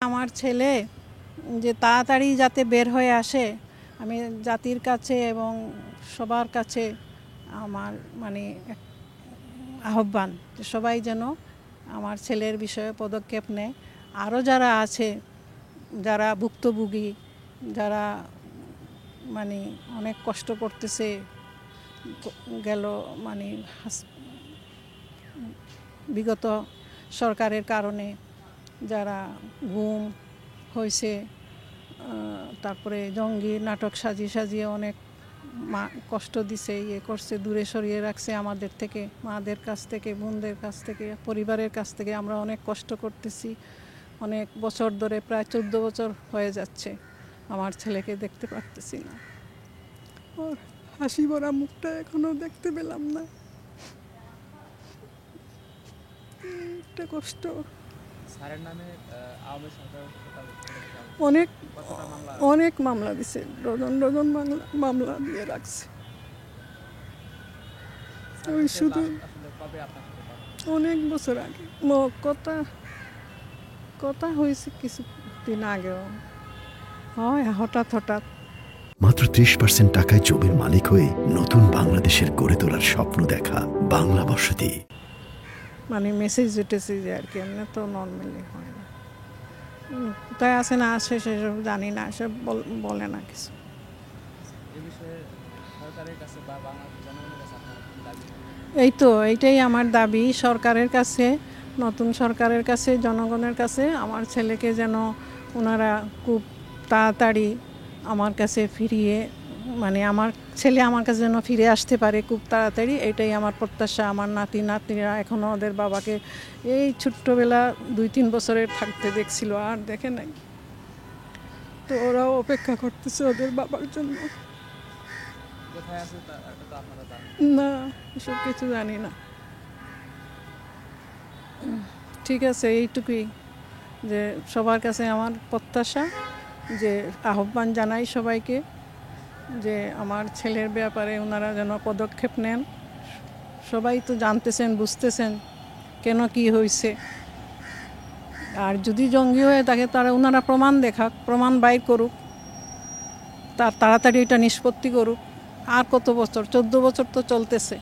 আমার ছেলে যে তাড়াতাড়ি যাতে বের হয়ে আসে, আমি জাতির কাছে এবং সবার কাছে আমার আহ্বান যে সবাই যেন আমার ছেলের বিষয়ে পদক্ষেপ নেয়। আরও যারা আছে, যারা ভুক্তভোগী, যারা অনেক কষ্ট করতেছে, গেল বিগত সরকারের কারণে যারা গুম হয়েছে, তারপরে জঙ্গি নাটক সাজিয়ে অনেক কষ্ট দিছে, করছে, দূরে সরিয়ে রাখছে আমাদের থেকে, মাদের কাছ থেকে, বোনদের কাছ থেকে, পরিবারের কাছ থেকে। আমরা অনেক কষ্ট করতেছি অনেক বছর ধরে, প্রায় 14 বছর হয়ে যাচ্ছে আমার ছেলেকে দেখতে পারতেছি না। ওর হাসি ভরা মুখটা এখনো দেখতে পেলাম না। একটা কষ্ট। অনেক মামলা দিছে, ডজন মামলা দিয়ে রাখছে। ওই শুধু অনেক বছর আগে কথা হয়েছে, কিছুদিন আগেও হয় হঠাৎ। মাত্র 30% টাকায় জমির মালিক হয়ে নতুন বাংলাদেশের গড়ে তোলার স্বপ্ন দেখা বাংলা বসতি। মেসেজ যেতেছে যে আর কি, এমনি তো নর্মালি হয় না। কোথায় আসে না আসে সেসব জানি না, সব বলে না কিছু। এইটাই আমার দাবি সরকারের কাছে, নতুন সরকারের কাছে, জনগণের কাছে, আমার ছেলেকে যেন ওনারা খুব তাড়াতাড়ি আমার কাছে ফিরিয়ে, আমার ছেলে আমার কাছে যেন ফিরে আসতে পারে খুব তাড়াতাড়ি। এটাই আমার প্রত্যাশা। আমার নাতিরা এখনও ওদের বাবাকে এই ছোট্টবেলা 2-3 বছরের থাকতে দেখছিল, আর দেখে নাই। তো ওরাও অপেক্ষা করতেছে ওদের বাবার জন্য। না, এসব কিছু জানি না। ঠিক আছে, এইটুকুই যে সবার কাছে আমার প্রত্যাশা, যে আহ্বান জানাই সবাইকে যে আমার ছেলের ব্যাপারে ওনারা যেন পদক্ষেপ নেন। সবাই তো জানতেছেন, বুঝতেছেন কেন কি হয়েছে। আর যদি জঙ্গি হয়ে থাকে তারা ওনারা প্রমাণ দেখাক, প্রমাণ বাইর করুক, তাড়াতাড়ি এটা নিষ্পত্তি করুক। আর কত বছর? 14 বছর তো চলতেছে।